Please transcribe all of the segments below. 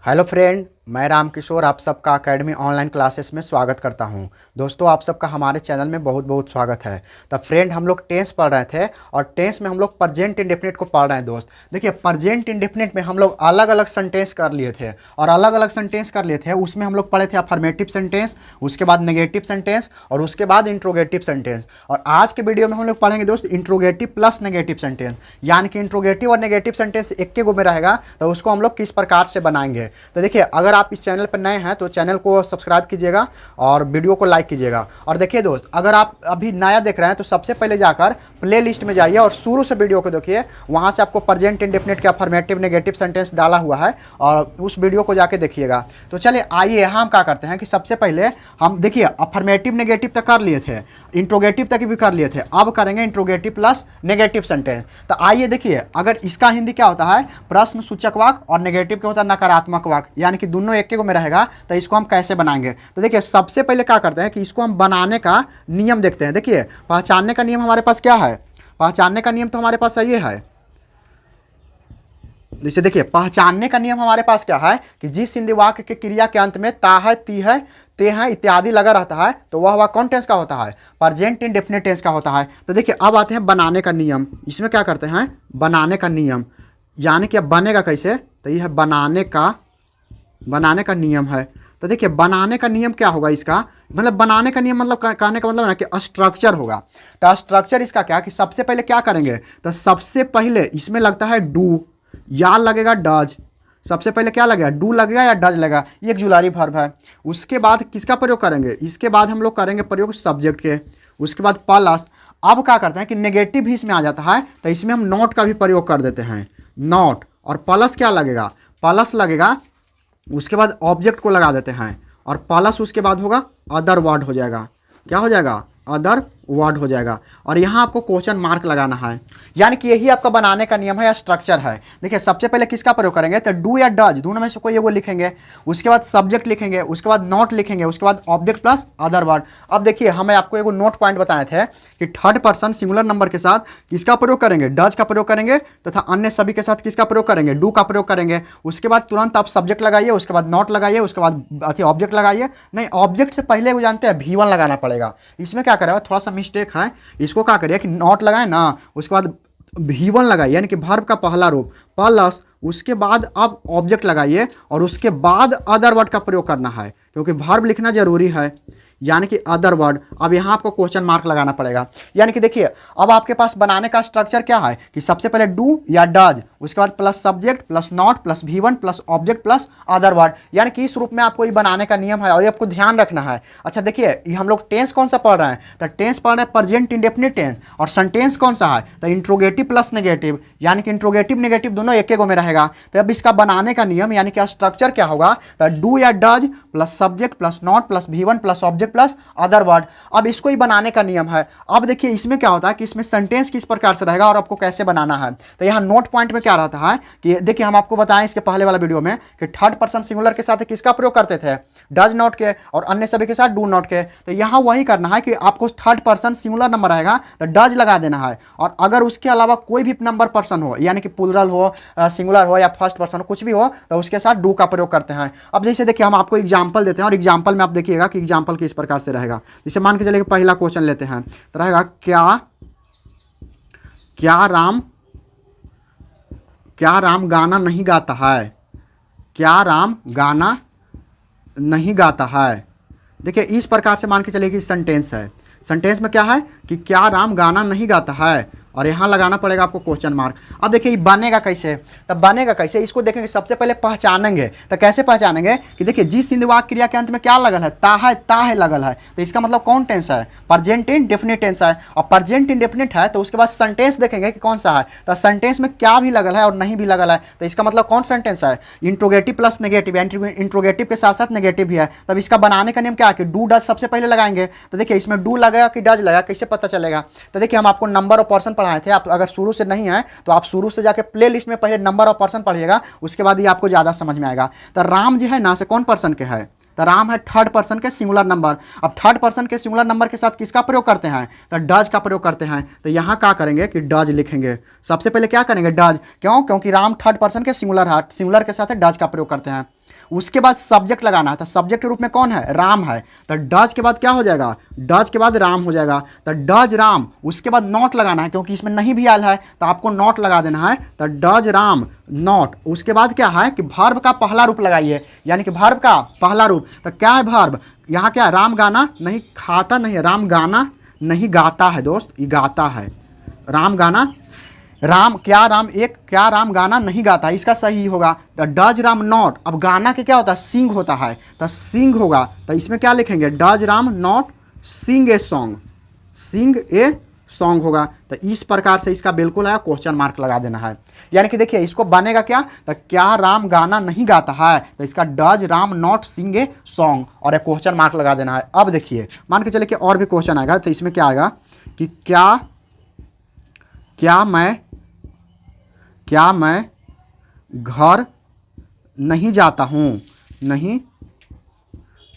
Hello friend, मैं रामकिशोर आप सबका एकेडमी ऑनलाइन क्लासेस में स्वागत करता हूं। दोस्तों, आप सबका हमारे चैनल में बहुत बहुत स्वागत है। तब फ्रेंड, हम लोग टेंस पढ़ रहे थे और टेंस में हम लोग प्रेजेंट इंडेफिनिट को पढ़ रहे हैं। दोस्त देखिए, प्रेजेंट इंडेफिनिट में हम लोग अलग अलग सेंटेंस कर लिए थे और अलग अलग सेंटेंस कर लिए थे। उसमें हम लोग पढ़े थे अफर्मेटिव सेंटेंस, उसके बाद नेगेटिव सेंटेंस और उसके बाद इंट्रोगेटिव सेंटेंस। और आज के वीडियो में हम लोग पढ़ेंगे दोस्त इंट्रोगेटिव प्लस नेगेटिव सेंटेंस, यानी कि इंट्रोगेटिव और नेगेटिव सेंटेंस एक के गो में रहेगा तो उसको हम लोग किस प्रकार से बनाएंगे। तो देखिए, अगर आप इस चैनल पर नए हैं तो चैनल को सब्सक्राइब कीजिएगा और वीडियो को लाइक कीजिएगा। और देखिए दोस्त, अगर आप अभी नया देख रहे हैं तो सबसे पहले जाकर प्ले लिस्ट में जाइए और शुरू से वीडियो को देखिए। वहाँ से आपको प्रेजेंट इंडेफिनिट के अफर्मेटिव नेगेटिव सेंटेंस डाला हुआ है और उस वीडियो को जाके देखिएगा। तो चलिए आइए, यहाँ हम क्या करते हैं कि सबसे पहले हम देखिए अफर्मेटिव नेगेटिव तक कर लिए थे, इंट्रोगेटिव तक भी कर लिए थे, अब करेंगे इंट्रोगेटिव प्लस नेगेटिव सेंटेंस। तो आइए देखिए, अगर इसका हिंदी क्या होता है, प्रश्न सूचक वाक्य, और नेगेटिव क्या होता है, नकारात्मक वाक्य, यानी कि दोनों एक में रहेगा। तो इसको हम कैसे बनाएंगे, तो देखिए सबसे पहले क्या करते हैं कि इसको हम बनाने का नियम देखते हैं। देखिए, पहचानने का नियम हमारे पास क्या है, पहचानने का नियम तो हमारे पास ये है। जैसे देखिए, पहचानने का नियम हमारे पास क्या है कि जिस हिंदी वाक्य के क्रिया के अंत में ता है, ती है, ते हैं इत्यादि लगा रहता है तो वह कौन टेंस का होता है, प्रेजेंट इंडेफिनिट टेंस का होता है। तो देखिए अब आते हैं बनाने का नियम। इसमें क्या करते हैं, बनाने का नियम, यानी कि अब बनेगा कैसे, तो यह बनाने का नियम है। तो देखिए बनाने का नियम क्या होगा इसका, मतलब बनाने का नियम मतलब कहने का मतलब है कि स्ट्रक्चर होगा। तो स्ट्रक्चर इसका क्या कि सबसे पहले क्या करेंगे, तो सबसे पहले इसमें लगता है डू, या लगेगा डज। सबसे पहले क्या लगेगा, डू लगेगा या डज लगेगा, ये एक जुलारी वर्ब है। उसके बाद किसका प्रयोग करेंगे, इसके बाद हम लोग करेंगे प्रयोग सब्जेक्ट के। उसके बाद प्लस, अब क्या करते हैं कि नेगेटिव भी इसमें आ जाता है तो इसमें हम नॉट का भी प्रयोग कर देते हैं, नॉट। और प्लस क्या लगेगा, प्लस लगेगा, उसके बाद ऑब्जेक्ट को लगा देते हैं और प्लस उसके बाद होगा अदर वर्ड हो जाएगा। क्या हो जाएगा, अदर वर्ड हो जाएगा। और यहाँ आपको क्वेश्चन मार्क लगाना है, यानी कि यही आपका बनाने का नियम है या स्ट्रक्चर है। देखिए सबसे पहले किसका प्रयोग करेंगे, तो डू या डज दोनों में से कोई एगो लिखेंगे, उसके बाद सब्जेक्ट लिखेंगे, उसके बाद नॉट लिखेंगे, उसके बाद ऑब्जेक्ट प्लस अदर वर्ड। अब देखिए हमें आपको एगो नोट पॉइंट बताए थे कि थर्ड पर्सन सिंगुलर नंबर के साथ किसका प्रयोग करेंगे, डज का प्रयोग करेंगे, तथा अन्य सभी के साथ किसका प्रयोग करेंगे, डू का प्रयोग करेंगे। उसके बाद तुरंत आप सब्जेक्ट लगाइए, उसके बाद नॉट लगाइए, उसके बाद ऑब्जेक्ट लगाइए। नहीं, ऑब्जेक्ट से पहले वो जानते हैं V1 लगाना पड़ेगा। इसमें क्या करेगा, थोड़ा सा मिस्टेक है, इसको क्या करिए कि नॉट लगाए ना, उसके बाद V1 लगाइए, यानी कि वर्ब का पहला रूप, प्लस उसके बाद आप ऑब्जेक्ट लगाइए और उसके बाद अदर वर्ड का प्रयोग करना है, क्योंकि वर्ब लिखना जरूरी है, यानी कि अदर वर्ड। अब यहाँ आपको क्वेश्चन मार्क लगाना पड़ेगा। यानी कि देखिए अब आपके पास बनाने का स्ट्रक्चर क्या है कि सबसे पहले डू या डज, उसके बाद plus subject plus not plus V1 plus object plus other word, यानी कि इस रूप में आपको ये बनाने का नियम है और ये आपको ध्यान रखना है। अच्छा देखिए, ये हम लोग टेंस कौन सा पढ़ रहे हैं, तो टेंस पढ़ रहे हैं प्रेजेंट इंडेफिनिट टेंस, और सेंटेंस कौन सा है, तो इंट्रोगेटिव प्लस नेगेटिव, यानी कि इंट्रोगेटिव नेगेटिव दोनों एक गो में रहेगा। तो अब इसका बनाने का नियम यानी कि स्ट्रक्चर क्या होगा, तो डू या does plus subject plus not plus V1 plus object plus other word. अब इसको ही बनाने का नियम है। अब देखिए इसमें क्या होता है कि इसमें सेंटेंस किस प्रकार से रहेगा और आपको कैसे बनाना है। तो यहाँ नोट पॉइंट में क्या रहता है कि देखिए हम आपको बताएं इसके पहले वाला वीडियो में कि थर्ड पर्सन सिंगुलर के साथ किसका प्रयोग करते थे, डज नॉट के, और अन्य सभी के साथ डू नॉट के। तो यहाँ वही करना है कि आपको थर्ड पर्सन सिंगुलर नंबर रहेगा तो डज लगा देना है, और अगर उसके अलावा कोई भी नंबर पर्सन हो, यानी कि प्लूरल हो, सिंगुलर हो या फर्स्ट पर्सन हो, कुछ भी हो, तो उसके साथ डू का प्रयोग करते हैं। अब जैसे देखिए हम आपको एग्जाम्पल देते हैं और एग्जाम्पल में आप देखिएगा कि एग्जाम्पल किस प्रकार से रहेगा। जैसे मान के चलिए पहला क्वेश्चन लेते हैं, तो रहेगा क्या राम गाना नहीं गाता है, क्या राम गाना नहीं गाता है। देखिए इस प्रकार से मान के चलिए कि सेंटेंस है। सेंटेंस में क्या है कि क्या राम गाना नहीं गाता है, और यहाँ लगाना पड़ेगा आपको क्वेश्चन मार्क। अब देखिए बनेगा कैसे, तब बनेगा कैसे इसको देखेंगे। सबसे पहले पहचानेंगे, तो कैसे पहचानेंगे कि देखिए जिस हिंदी वाक्य क्रिया के अंत में क्या लगल है, ता है लगल है, तो इसका मतलब कौन टेंस है, प्रेजेंट इंडेफिनिट टेंस है। और प्रेजेंट इंडेफिनिट है तो उसके बाद सेंटेंस देखेंगे कि कौन सा है, तो सेंटेंस में क्या भी लगल है और नहीं भी लगल है, तो इसका मतलब कौन सेंटेंस है, इंट्रोगेटिव प्लस नेगेटिव, इंट्रोगेटिव के साथ साथ नेगेटिव भी है। तब इसका बनाने का नियम क्या है कि डू डज सबसे पहले लगाएंगे। तो देखिए इसमें डू लगेगा कि डज लगेगा, कैसे पता चलेगा, तो देखिए हम आपको नंबर और पर्सन पढ़ाए थे। आप अगर शुरू से नहीं है तो आप शुरू से जाके प्ले लिस्ट में पहले नंबर और पर्सन पढ़िएगा, उसके बाद ये आपको ज़्यादा समझ में आएगा। तो राम जो है ना से कौन पर्सन के है, तो राम है थर्ड पर्सन के सिंगुलर नंबर। अब थर्ड पर्सन के सिंगुलर नंबर के साथ किसका प्रयोग करते हैं, तो डज का प्रयोग करते हैं। तो यहाँ क्या करेंगे कि डज लिखेंगे। सबसे पहले क्या करेंगे, डज, क्यों, क्योंकि राम थर्ड पर्सन के सिंगुलर है, सिंगुलर के साथ डज का प्रयोग करते हैं। उसके बाद सब्जेक्ट लगाना है, तो सब्जेक्ट के रूप में कौन है, राम है, तो डज के बाद क्या हो जाएगा, डज के बाद राम हो जाएगा, तो डज राम, उसके बाद नॉट लगाना है क्योंकि इसमें नहीं भी आयल है तो आपको नॉट लगा देना है, तो डज राम नॉट। उसके बाद क्या है कि वर्ब का पहला रूप लगाइए, यानी कि वर्ब का पहला रूप, तो क्या है वर्ब, यहाँ क्या है, राम गाना नहीं खाता नहीं है, राम गाना नहीं गाता है दोस्त, ये गाता है, राम गाना, राम क्या राम एक क्या राम गाना नहीं गाता है, इसका सही होगा, तो डज राम नॉट, अब गाना के क्या होता है, सिंग होता है, तो सिंग होगा, तो इसमें क्या लिखेंगे, does Ram not sing a song, sing a song होगा, तो इस प्रकार से इसका बिल्कुल है क्वेश्चन मार्क लगा देना है। यानी कि देखिए इसको बनेगा क्या, तो क्या राम गाना नहीं गाता है, तो इसका does Ram not sing a song और एक क्वेश्चन मार्क लगा देना है। अब देखिए मान के चले कि और भी क्वेश्चन आएगा, तो इसमें क्या आएगा कि क्या मैं घर नहीं जाता हूँ, नहीं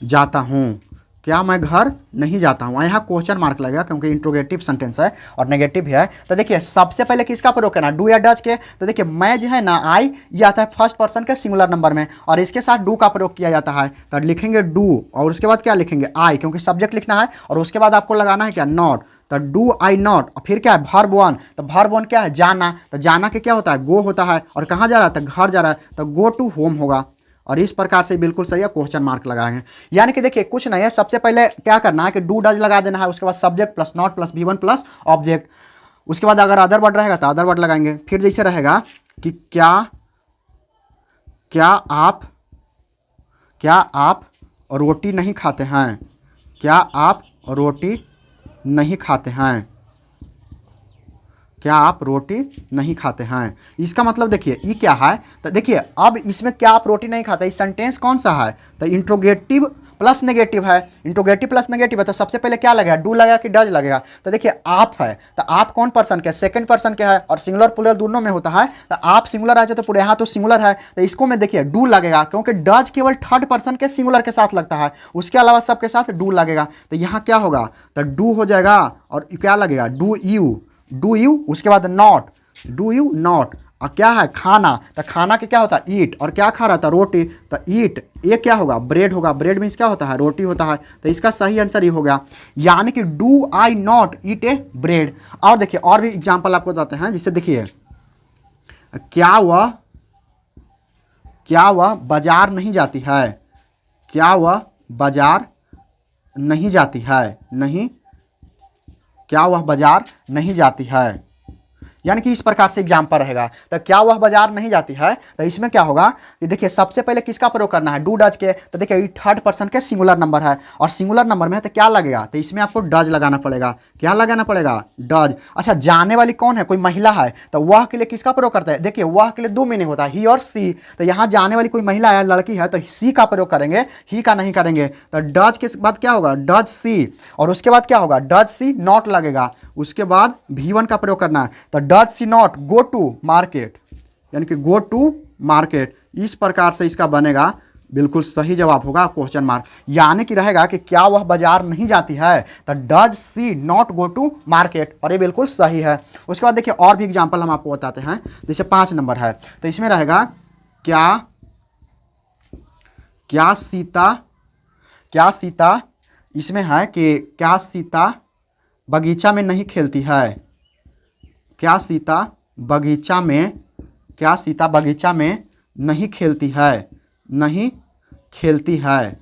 जाता हूँ, क्या मैं घर नहीं जाता हूँ, यहाँ क्वेश्चन मार्क लगेगा क्योंकि इंट्रोगेटिव सेंटेंस है और नेगेटिव भी है। तो देखिए सबसे पहले किसका प्रयोग करना, डू या डज के, तो देखिए मैं जो है ना आई ये आता है फर्स्ट पर्सन के सिंगुलर नंबर में और इसके साथ डू का प्रयोग किया जाता है, तो लिखेंगे डू और उसके बाद क्या लिखेंगे आई, क्योंकि सब्जेक्ट लिखना है और उसके बाद आपको लगाना है क्या, नॉट, तो डू आई नॉट, और फिर क्या है वर्ब वन, तो वर्ब वन क्या है, जाना, तो जाना के क्या होता है, गो होता है, और कहाँ जा रहा है, तो घर जा रहा है, तो गो टू होम होगा, और इस प्रकार से बिल्कुल सही है क्वेश्चन मार्क लगाएंगे। यानी कि देखिए कुछ नहीं है, सबसे पहले क्या करना है कि डू डज लगा देना है, उसके बाद subject plus not plus V1 plus object, उसके बाद अगर अदर वर्ड रहेगा तो अदर वर्ड लगाएंगे। फिर जैसे रहेगा कि क्या आप रोटी नहीं खाते हैं, क्या आप रोटी नहीं खाते हैं, क्या आप रोटी नहीं खाते हैं, इसका मतलब देखिए ये क्या है, तो देखिए अब इसमें क्या आप रोटी नहीं खाते, इस सेंटेंस कौन सा है, तो इंट्रोगेटिव प्लस नेगेटिव है, इंट्रोगेटिव प्लस नेगेटिव है, तो सबसे पहले क्या लगेगा, डू लगेगा कि डज लगेगा, तो देखिए आप है, तो आप कौन पर्सन के, सेकंड पर्सन के है और सिंगुलर प्लूरल दोनों में होता है, तो आप सिंगुलर आ जाए तो पूरे यहाँ तो सिंगुलर है, तो इसको में देखिए डू लगेगा क्योंकि डज केवल थर्ड पर्सन के सिंगुलर के साथ लगता है, उसके अलावा सबके साथ डू लगेगा, तो यहाँ क्या होगा, तो डू हो जाएगा और क्या लगेगा, डू यू, उसके बाद नॉट, डू यू नॉट, और क्या है खाना, तो खाना के क्या होता है ईट, और क्या खा रहा था रोटी, तो ईट, ये क्या होगा ब्रेड होगा, ब्रेड मीन्स क्या होता है रोटी होता है, तो इसका सही आंसर ये हो गया, यानी कि do I not eat A bread. और देखिए और भी एग्जांपल आपको बताते हैं, जिससे देखिए क्या वह बाजार नहीं जाती है, क्या वह बाजार नहीं जाती है, नहीं, क्या वह बाजार नहीं जाती है, यानी कि इस प्रकार से एग्जाम्पल रहेगा, तो क्या वह बाजार नहीं जाती है, तो इसमें क्या होगा कि देखिए सबसे पहले किसका प्रयोग करना है, डू डज के, तो देखिए ये थर्ड पर्सन के सिंगुलर नंबर है और सिंगुलर नंबर में है तो क्या लगेगा, तो इसमें आपको डज लगाना पड़ेगा, क्या लगाना पड़ेगा, डज। अच्छा जाने वाली कौन है, कोई महिला है, तो वह के लिए किसका प्रयोग करता है, देखिए वह के लिए दो मीनिंग होता है, ही और सी, तो यहाँ जाने वाली कोई महिला है लड़की है तो सी का प्रयोग करेंगे, ही का नहीं करेंगे, तो डज के बाद क्या होगा, डज सी, और उसके बाद क्या होगा, डज सी नॉट लगेगा, उसके बाद V1 का प्रयोग करना है, तो does she not go to market, यानी कि गो टू मार्केट, इस प्रकार से इसका बनेगा, बिल्कुल सही जवाब होगा क्वेश्चन मार्क, यानी कि रहेगा कि क्या वह बाजार नहीं जाती है, तो does she not go to market, और ये बिल्कुल सही है। उसके बाद देखिए और भी एग्जाम्पल हम आपको बताते हैं, जैसे 5 नंबर है, तो इसमें रहेगा क्या सीता इसमें है कि क्या सीता बगीचा में नहीं खेलती है, क्या सीता बगीचा में नहीं खेलती है, नहीं खेलती है,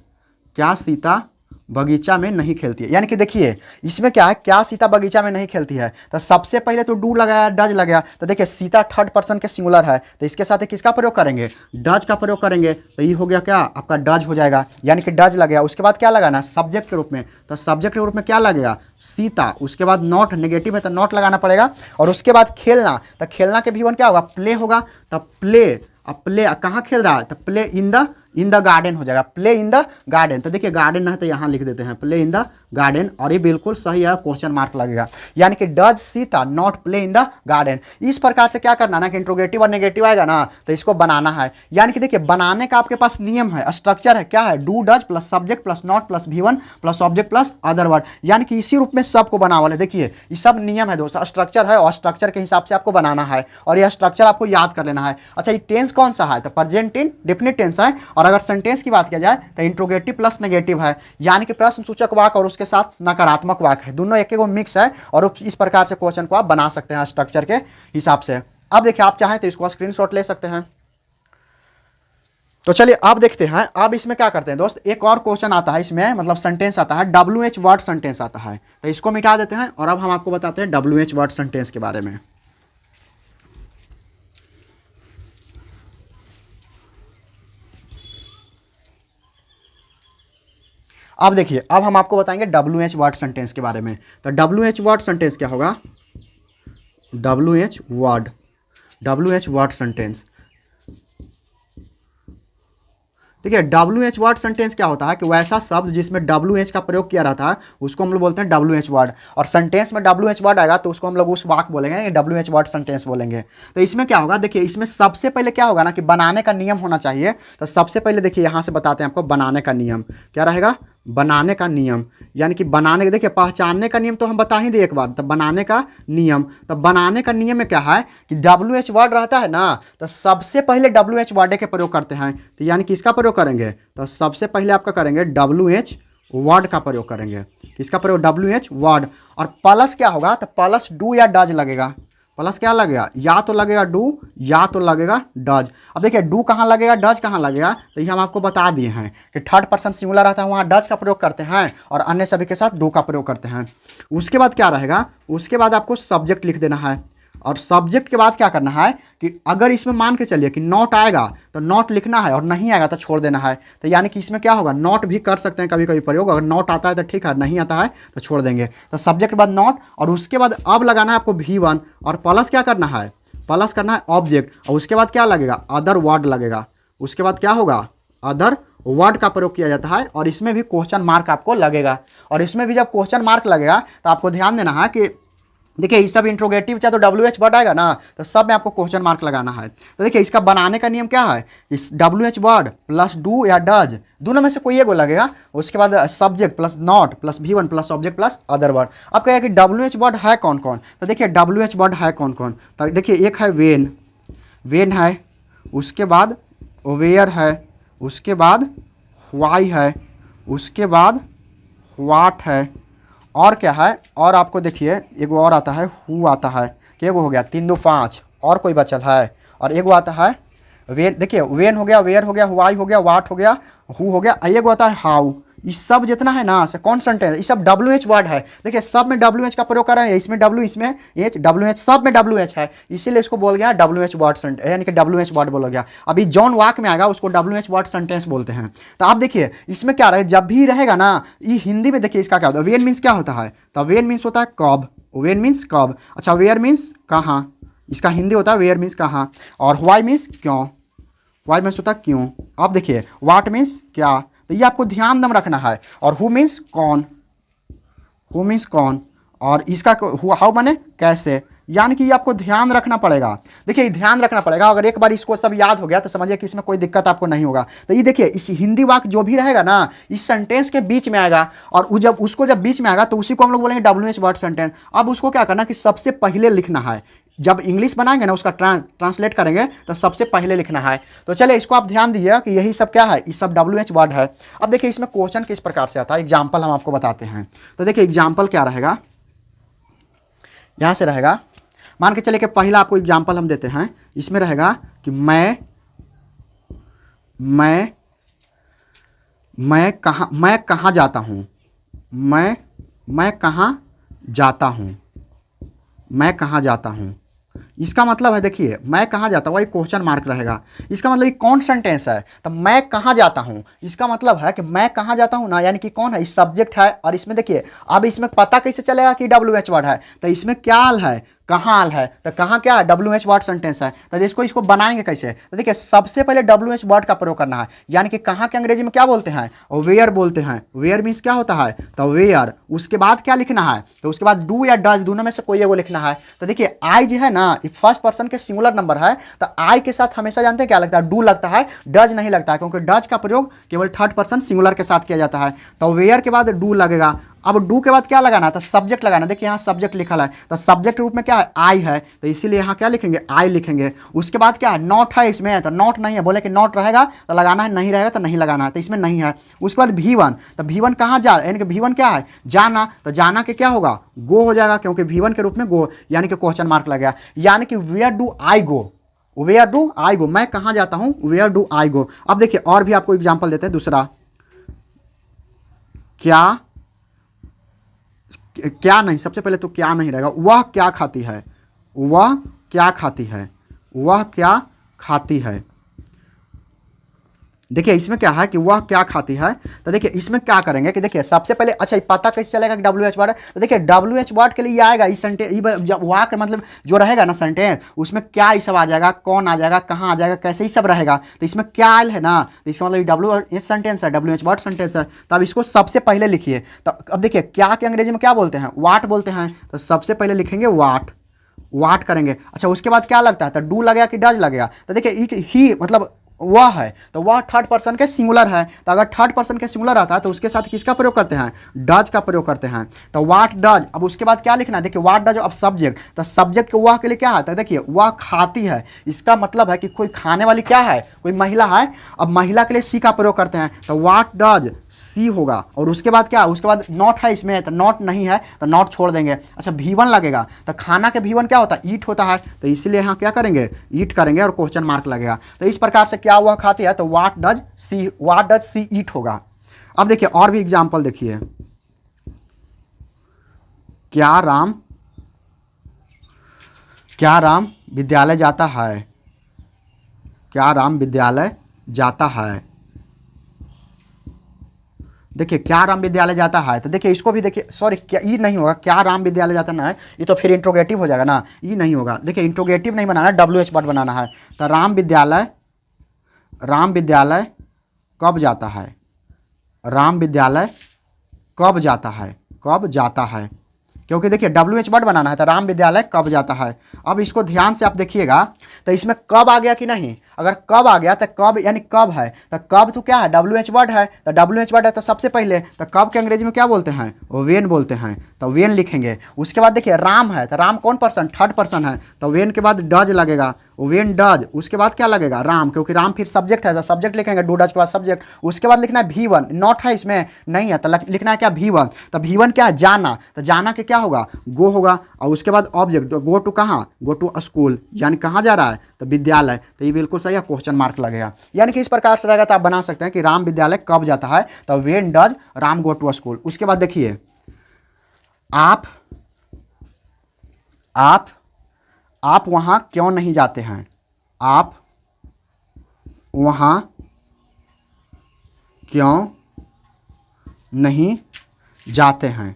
क्या सीता बगीचा में नहीं खेलती है, यानी कि देखिए इसमें क्या है, क्या सीता बगीचा में नहीं खेलती है, तो सबसे पहले तो डू लगाया डज लगाया, तो देखिए सीता थर्ड पर्सन के सिंगुलर है, तो इसके साथ किसका प्रयोग करेंगे, डज का प्रयोग करेंगे, तो ये हो गया क्या आपका डज हो जाएगा, यानी कि डज लगेगा। उसके बाद क्या लगाना है सब्जेक्ट के रूप में, तो सब्जेक्ट के रूप में क्या लगेगा, सीता, उसके बाद नॉट, नेगेटिव है तो नॉट लगाना पड़ेगा, और उसके बाद खेलना, तो खेलना के V1 क्या होगा, प्ले होगा, तो प्ले, अब प्ले कहाँ खेल रहा है, तो प्ले इन द गार्डन हो जाएगा, प्ले इन द गार्डन, तो देखिए गार्डन है तो यहाँ लिख देते हैं प्ले इन द गार्डन, और ये बिल्कुल सही है क्वेश्चन मार्क लगेगा, यानी कि does Sita not play in the garden. इस प्रकार से क्या करना ना कि इंट्रोगेटिव और नेगेटिव आएगा ना तो इसको बनाना है, यानी कि देखिए बनाने का आपके पास नियम है, स्ट्रक्चर है, क्या है, do does plus subject plus not plus V1 plus object plus other word, यानी कि इसी रूप में सबको बनावल है। देखिए ये सब नियम है दोस्तों, स्ट्रक्चर है और स्ट्रक्चर के हिसाब से आपको बनाना है और यह स्ट्रक्चर आपको याद कर लेना है। अच्छा ये टेंस कौन सा है, तो प्रेजेंट टेंस डेफिनिट टेंस है, और और अगर सेंटेंस की बात किया जाए तो इंट्रोगेटिव प्लस नेगेटिव है, यानी कि प्रश्नसूचक वाक्य और उसके साथ नकारात्मक वाक्य है, दोनों एक एक मिक्स है और इस प्रकार से क्वेश्चन को आप बना सकते हैं स्ट्रक्चर के हिसाब से। अब देखिए आप चाहें तो इसको स्क्रीनशॉट ले सकते हैं। तो चलिए आप देखते हैं, अब इसमें क्या करते हैं दोस्त, एक और क्वेश्चन आता है इसमें, मतलब सेंटेंस आता है WH वर्ड सेंटेंस आता है, तो इसको मिटा देते हैं और अब हम आपको बताते हैं WH वर्ड सेंटेंस के बारे में। अब देखिए अब हम आपको बताएंगे WH वर्ड सेंटेंस के बारे में। तो WH वर्ड सेंटेंस क्या होगा, WH वर्ड सेंटेंस। ठीक है, WH वर्ड सेंटेंस क्या होता है कि वैसा शब्द जिसमें WH का प्रयोग किया रहता है उसको हम लोग बोलते हैं WH वर्ड, और सेंटेंस में WH वर्ड आएगा तो उसको हम लोग उस वाक्य बोलेंगे WH वर्ड सेंटेंस बोलेंगे। तो इसमें क्या होगा, देखिए इसमें सबसे पहले क्या होगा ना कि बनाने का नियम होना चाहिए। तो सबसे पहले देखिए यहाँ से बताते हैं आपको बनाने का नियम क्या रहेगा, बनाने का नियम, यानी कि बनाने, देखिए पहचानने का नियम तो हम बता ही दिए एक बार, तब बनाने का नियम। तब बनाने का नियम में क्या है कि WH वर्ड रहता है ना, तो सबसे पहले WH वर्ड के प्रयोग करते हैं, तो यानी कि इसका प्रयोग करेंगे, तो सबसे पहले आपका करेंगे WH वर्ड का प्रयोग करेंगे। किसका प्रयोग, WH वर्ड। और प्लस क्या होगा, तो प्लस डू या डज लगेगा। प्लस क्या लगेगा, या तो लगेगा डू या तो लगेगा डज। अब देखिए डू कहाँ लगेगा, डज कहाँ लगेगा, तो ये हम आपको बता दिए हैं कि थर्ड पर्सन सिंगुलर रहता है वहाँ डज का प्रयोग करते हैं और अन्य सभी के साथ डू का प्रयोग करते हैं। उसके बाद क्या रहेगा, उसके बाद आपको सब्जेक्ट लिख देना है, और सब्जेक्ट के बाद क्या करना है कि अगर इसमें मान के चलिए कि नॉट आएगा तो नॉट लिखना है, और नहीं आएगा तो छोड़ देना है। तो यानी कि इसमें क्या होगा, नॉट भी कर सकते हैं कभी कभी प्रयोग, अगर नॉट आता है तो ठीक है, नहीं आता है तो छोड़ देंगे। तो सब्जेक्ट के बाद नॉट, और उसके बाद अब लगाना है आपको V1, और प्लस क्या करना है, प्लस करना है ऑब्जेक्ट, और उसके बाद क्या लगेगा, अदर वर्ड लगेगा। उसके बाद क्या होगा, अदर वर्ड का प्रयोग किया जाता है, और इसमें भी क्वेश्चन मार्क आपको लगेगा। और इसमें भी जब क्वेश्चन मार्क लगेगा तो आपको ध्यान देना है कि देखिए ये सब इंट्रोगेटिव चाहे तो WH वर्ड आएगा ना, तो सब में आपको क्वेश्चन मार्क लगाना है। तो देखिए इसका बनाने का नियम क्या है, इस WH वर्ड प्लस डू या डज दोनों में से कोई एक लगेगा, उसके बाद subject plus not plus V1 plus object plus other word. अब कहेगा कि WH वर्ड है कौन कौन, तो देखिए WH वर्ड है कौन कौन, तो देखिए एक है वेन है, उसके बाद वेयर है, उसके बाद वाई है, उसके बाद वाट है, और क्या है, और आपको देखिए एगो और आता है हु आता है, कि एगो हो गया 3 2 5, और कोई बचल है, और एगो आता है वेन। देखिए वेन हो गया, वेयर हो गया, वाई हो गया, वाट हो गया, हु हो गया, एगो आता है हाउ। ये सब जितना है ना से कौन सेंटेंस, ये सब WH वर्ड है। देखिए सब में WH का प्रयोग कर रहे हैं, इसमें W, इसमें H, WH, सब में WH है, इसीलिए इसको बोल गया WH वर्ड सेंटेंस, यानी कि WH वर्ड बोला गया। अभी जॉन वाक में आएगा उसको WH वर्ड सेंटेंस बोलते हैं। तो आप देखिए इसमें क्या रहे, जब भी रहेगा ना, ये हिंदी में देखिए इसका क्या होता है, वेन मीन्स क्या होता है, तो वेन मीन्स होता है कब, वेन मीन्स कब। अच्छा वेयर मीन्स कहाँ, इसका हिंदी होता है वेयर मीन्स कहाँ, और वाई मीन्स क्यों, वाई मीन्स होता है क्यों। अब देखिए वाट मीन्स क्या, तो ये आपको ध्यान दम रखना है। और हु मीन्स कौन, हु मीन्स कौन, और इसका हाउ माने कैसे, यानी कि ये आपको ध्यान रखना पड़ेगा। देखिए ध्यान रखना पड़ेगा, अगर एक बार इसको सब याद हो गया तो समझिए कि इसमें कोई दिक्कत आपको नहीं होगा। तो ये देखिए इस हिंदी वाक्य जो भी रहेगा ना, इस सेंटेंस के बीच में आएगा, और जब उसको जब बीच में आएगा तो उसी को हम लोग बोलेंगे WH वर्ड सेंटेंस। अब उसको क्या करना कि सबसे पहले लिखना है, जब इंग्लिश बनाएंगे ना उसका ट्रांसलेट करेंगे तो सबसे पहले लिखना है। तो चलिए इसको आप ध्यान दीजिए कि यही सब क्या है, ये सब WH वर्ड है। अब देखिए इसमें क्वेश्चन किस प्रकार से आता है, एग्जाम्पल हम आपको बताते हैं। तो देखिए एग्जाम्पल क्या रहेगा, यहाँ से रहेगा, मान के चले कि पहला आपको एग्जाम्पल हम देते हैं, इसमें रहेगा कि मैं कहाँ जाता हूँ, मैं कहाँ जाता हूँ, मैं कहाँ जाता हूँ। इसका मतलब है देखिए मैं कहाँ जाता हूँ, वही क्वेश्चन मार्क रहेगा। इसका मतलब ये कौन सेंटेंस है, तो मैं कहाँ जाता हूँ, इसका मतलब है कि मैं कहाँ जाता हूँ ना, यानी कि कौन है, इस सब्जेक्ट है। और इसमें देखिए अब इसमें पता कैसे चलेगा कि WH वर्ड है, तो इसमें क्या आल है, कहाँ आल है, तो कहाँ क्या है, WH वर्ड सेंटेंस है। तो इसको बनाएंगे कैसे, तो देखिए सबसे पहले WH वर्ड का प्रयोग करना है, यानी कि कहाँ के अंग्रेजी में क्या बोलते हैं, वेयर बोलते हैं। वेयर मीन्स क्या होता है, तो वेयर। उसके बाद क्या लिखना है, तो उसके बाद डू या डज दोनों में से कोई एगो लिखना है। तो देखिए आई जो है ना, ये फर्स्ट पर्सन के सिंगुलर नंबर है, तो आई के साथ हमेशा जानते हैं क्या लगता है, डू लगता है, डज नहीं लगता है, क्योंकि डज का प्रयोग केवल थर्ड पर्सन सिंगुलर के साथ किया जाता है। तो वेयर के बाद डू लगेगा, अब डू के बाद क्या लगाना है, तो सब्जेक्ट लगाना। देखिए यहाँ सब्जेक्ट लिखा है, तो सब्जेक्ट रूप में क्या है, आई है, तो इसीलिए यहाँ क्या लिखेंगे, आई लिखेंगे। उसके बाद क्या है, नॉट है इसमें, तो नॉट नहीं है, बोले कि नॉट रहेगा तो लगाना है, नहीं रहेगा तो नहीं लगाना है, तो इसमें नहीं है। उसके बाद V1, तो V1 कहाँ जा, यानी कि V1 क्या है, जाना, तो जाना के क्या होगा, गो हो जाएगा, क्योंकि V1 के रूप में गो, यानी कि क्वेश्चन मार्क लगेगा। यानी कि where do I go, where do I go, मैं कहाँ जाता हूँ, वेयर डू आई गो। अब देखिए और भी आपको एग्जाम्पल देते हैं दूसरा, क्या, क्या नहीं, सबसे पहले तो क्या नहीं रहेगा, वह क्या खाती है, वह क्या खाती है, वह क्या खाती है। देखिए इसमें क्या है कि वह क्या खाती है, तो देखिए इसमें क्या करेंगे कि देखिए सबसे पहले, अच्छा पता कैसे चलेगा कि WH वर्ड है, तो देखिए WH वर्ड के लिए आएगा इस सेंटेंस, जब वहाँ का मतलब जो रहेगा ना सेंटेंस, उसमें क्या ये सब आ जाएगा, कौन आ जाएगा, कहाँ आ जाएगा, कैसे ही सब रहेगा। तो इसमें क्या आयल है ना, तो इसका मतलब WH सेंटेंस है, WH वर्ड सेंटेंस है, तो अब इसको सबसे पहले लिखिए। तो अब देखिए क्या के अंग्रेजी में क्या बोलते हैं, वाट बोलते हैं, तो सबसे पहले लिखेंगे वाट, वाट करेंगे। अच्छा उसके बाद क्या लगता है, तो डू लगेगा कि डज लगेगा, तो देखिए इट ही मतलब वह है, तो वह थर्ड पर्सन के सिंगुलर है, तो अगर थर्ड पर्सन के सिंगुलर आता है तो उसके साथ किसका प्रयोग करते हैं, डज का प्रयोग करते हैं। तो व्हाट डज, अब उसके बाद क्या लिखना है, देखिए व्हाट डज, अब सब्जेक्ट, तो सब्जेक्ट के वह के लिए क्या आता है, देखिए वह खाती है, इसका मतलब है कि कोई खाने वाली क्या है, कोई महिला है। अब महिला के लिए सी का प्रयोग करते हैं, तो व्हाट डज सी होगा। और उसके बाद क्या, उसके बाद नॉट है इसमें, तो नॉट नहीं है तो नॉट छोड़ देंगे। अच्छा V1 लगेगा, तो खाना के V1 क्या होता है, ईट होता है, तो इसलिए यहाँ क्या करेंगे, ईट करेंगे और क्वेश्चन मार्क लगेगा। तो इस प्रकार से क्या वह खाती है, तो व्हाट डज सी ईट होगा। अब देखिए और भी एग्जांपल देखिए, क्या राम विद्यालय जाता है, क्या राम विद्यालय जाता है। देखिए क्या राम विद्यालय जाता है, तो देखिए इसको भी देखिए, सॉरी क्या ई नहीं होगा, क्या राम विद्यालय जाता ना है, ये तो फिर इंट्रोगेटिव हो जाएगा ना, ई नहीं होगा। देखिए इंट्रोगेटिव नहीं बनाना, WH वर्ड बनाना है। तो राम विद्यालय कब जाता है, राम विद्यालय कब जाता है, कब जाता है, क्योंकि देखिए WH वर्ड बनाना है, तो राम विद्यालय कब जाता है। अब इसको ध्यान से आप देखिएगा, तो इसमें कब आ गया कि नहीं, अगर कब आ गया तो कब यानी कब है, तो कब तो क्या है, WH वर्ड है, तो WH वर्ड है तो सबसे पहले, तो कब के अंग्रेजी में क्या बोलते हैं, वेन बोलते हैं, तो वेन लिखेंगे। उसके बाद देखिए राम है, तो राम कौन पर्सन, थर्ड पर्सन है, तो वेन के बाद डज लगेगा, वेन डज, उसके बाद क्या लगेगा, राम, क्योंकि राम फिर सब्जेक्ट है, तो सब्जेक्ट लिखेंगे, डू डज के बाद सब्जेक्ट। उसके बाद लिखना है V1, नॉट है इसमें नहीं है, तो लिखना है क्या V1, तो V1 क्या है, जाना, तो जाना के क्या होगा, गो होगा। और उसके बाद ऑब्जेक्ट, तो गो टू कहाँ, गो टू स्कूल, यानी कहाँ जा रहा है, तो विद्यालय, तो ये बिल्कुल सही है, क्वेश्चन मार्क लगेगा। यानी कि इस प्रकार से रहेगा, तो आप बना सकते हैं कि राम विद्यालय कब जाता है, तो when does Ram go to school. उसके बाद देखिए आप वहां क्यों नहीं जाते हैं, आप वहां क्यों नहीं जाते हैं,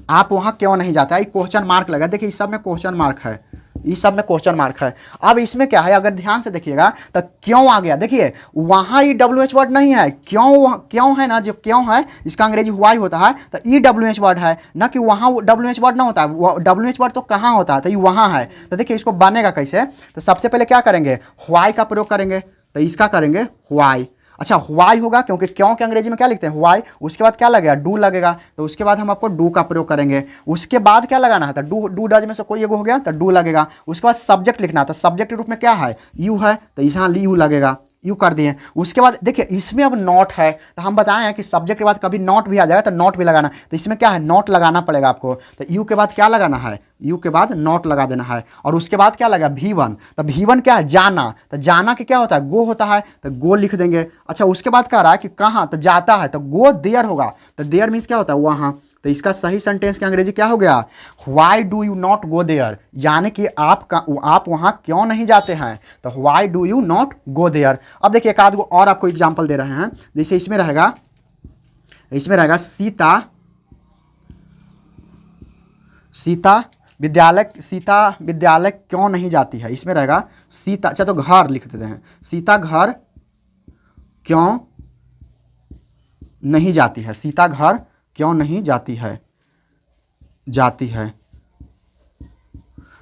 आप वहां क्यों नहीं जाते हैं, ये क्वेश्चन मार्क लगा। देखिए इस सब में क्वेश्चन मार्क है, इस सब में क्वेश्चन मार्क है। अब इसमें क्या है, अगर ध्यान से देखिएगा तो क्यों आ गया, देखिए वहां ई WH वर्ड नहीं है, क्यों है ना, जो क्यों है इसका अंग्रेजी वाई होता है, तो ई WH वर्ड है ना, कि वहां WH वर्ड ना होता है, WH वर्ड तो कहाँ होता है, तो ये वहां है। तो देखिए इसको बनेगा कैसे, तो सबसे पहले क्या करेंगे, वाई का प्रयोग करेंगे, तो इसका करेंगे वाई। अच्छा वाई होगा, क्योंकि क्यों के अंग्रेजी में क्या लिखते हैं, वाई। उसके बाद क्या लगेगा, डू लगेगा, तो उसके बाद हम आपको डू का प्रयोग करेंगे। उसके बाद क्या लगाना है, तो डू डज में से कोई एगो हो गया तो डू लगेगा। उसके बाद सब्जेक्ट लिखना है, तो सब्जेक्ट के रूप में क्या है, यू है, तो यहाँ यू लगेगा, यू कर दिए। उसके बाद देखिए इसमें अब नॉट है, तो हम बताए हैं कि सब्जेक्ट के बाद कभी नॉट भी आ जाएगा तो नॉट भी लगाना, तो इसमें क्या है, नॉट लगाना पड़ेगा आपको। तो यू के बाद क्या लगाना है, यू के बाद नॉट लगा देना है। और उसके बाद क्या लगा, V1, तो V1 क्या है, जाना, तो जाना के क्या होता है, गो होता है, तो गो लिख देंगे। अच्छा उसके बाद कह रहा है कि कहाँ, तो जाता है, तो गो देयर होगा, तो देयर मीन्स क्या होता है, वहाँ। तो इसका सही सेंटेंस की अंग्रेजी क्या हो गया, why do you not go there, यानी कि आप वहां क्यों नहीं जाते हैं, तो why do you not go there. अब देखिए एक आध गो और आपको एग्जांपल दे रहे हैं, जैसे इसमें रहेगा सीता विद्यालय क्यों नहीं जाती है, इसमें रहेगा सीता, अच्छा तो घर लिख देते हैं, सीता घर क्यों नहीं जाती है, सीता घर क्यों नहीं जाती है।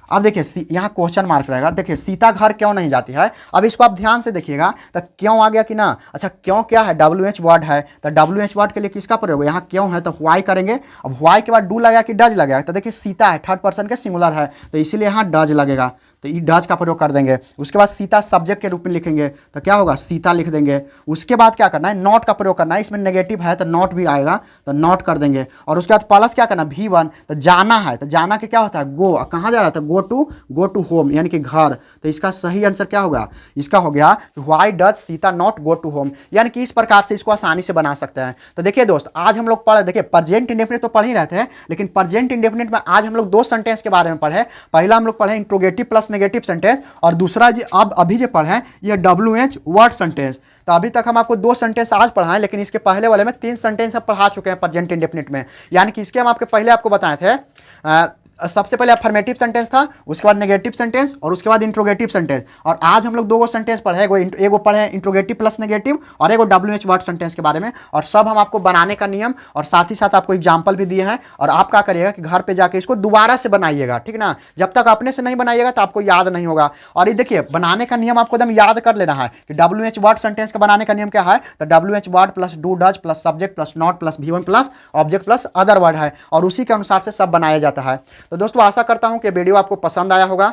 अब देखिए यहाँ क्वेश्चन मार्क रहेगा। देखिए सीता घर क्यों नहीं जाती है, अब इसको आप ध्यान से देखिएगा तो क्यों आ गया कि ना। अच्छा क्यों क्या है, WH वर्ड है, तो WH वर्ड के लिए किसका प्रयोग है, यहाँ क्यों है तो व्हाई करेंगे। अब व्हाई के बाद डू लगेगा कि डज लगेगा, तो देखिए सीता है, थर्ड पर्सन के सिंगुलर है, तो इसीलिए यहाँ डज लगेगा, तो ई डज का प्रयोग कर देंगे। उसके बाद सीता सब्जेक्ट के रूप में लिखेंगे तो क्या होगा, सीता लिख देंगे। उसके बाद क्या करना है, नॉट का प्रयोग करना है, इसमें नेगेटिव है तो नॉट भी आएगा, तो नॉट कर देंगे। और उसके बाद प्लस क्या करना, V1, तो जाना है, तो जाना के क्या होता है, गो, कहाँ जा रहा था, गो टू होम, यानी कि घर। तो इसका सही आंसर क्या होगा, इसका हो गया why does Sita not go to home, यानी कि इस प्रकार से इसको आसानी से बना सकते हैं। तो देखिए दोस्त, आज हम लोग पढ़े, देखिए प्रेजेंट इंडेफिनिट तो पढ़ ही रहे थे, लेकिन प्रेजेंट इंडेफिनिट में आज हम लोग दो सेंटेंस के बारे में पढ़े। पहला हम लोग पढ़े इंट्रोगेटिव प्लस नेगेटिव सेंटेंस, और दूसरा जी अब अभी जो पढ़े ये WH वर्ड सेंटेंस। तो अभी तक हम आपको 2 सेंटेंस आज पढ़ाएं, लेकिन इसके पहले वाले में 3 सेंटेंस अब पढ़ा चुके हैं प्रेजेंट इंडेफिनिट में। यानी कि इसके हम आपके पहले आपको बताए थे, सबसे पहले अफर्मेटिव सेंटेंस था, उसके बाद नेगेटिव सेंटेंस, और उसके बाद इंट्रोगेटिव सेंटेंस। और आज हम लोग 2 सेंटेंस पढ़े, एगो पढ़े इंट्रोगेटिव प्लस नेगेटिव, और एगो WH वर्ड सेंटेंस के बारे में। और सब हम आपको बनाने का नियम और साथ ही साथ आपको एग्जाम्पल भी दिए हैं। और आप क्या करिएगा कि घर पे जाके इसको दोबारा से बनाइएगा, ठीक ना। जब तक अपने से नहीं बनाइएगा तो आपको याद नहीं होगा। और ये देखिए बनाने का नियम आपको एकदम याद कर लेना है कि WH वर्ड सेंटेंस का बनाने का नियम क्या है, तो WH word plus do does plus subject plus not plus V1 plus object plus other word है, और उसी के अनुसार से सब बनाया जाता है। तो दोस्तों आशा करता हूं कि वीडियो आपको पसंद आया होगा।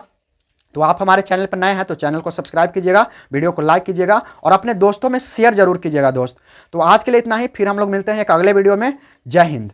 तो आप हमारे चैनल पर नए हैं तो चैनल को सब्सक्राइब कीजिएगा, वीडियो को लाइक कीजिएगा, और अपने दोस्तों में शेयर जरूर कीजिएगा दोस्त। तो आज के लिए इतना ही, फिर हम लोग मिलते हैं एक अगले वीडियो में। जय हिंद।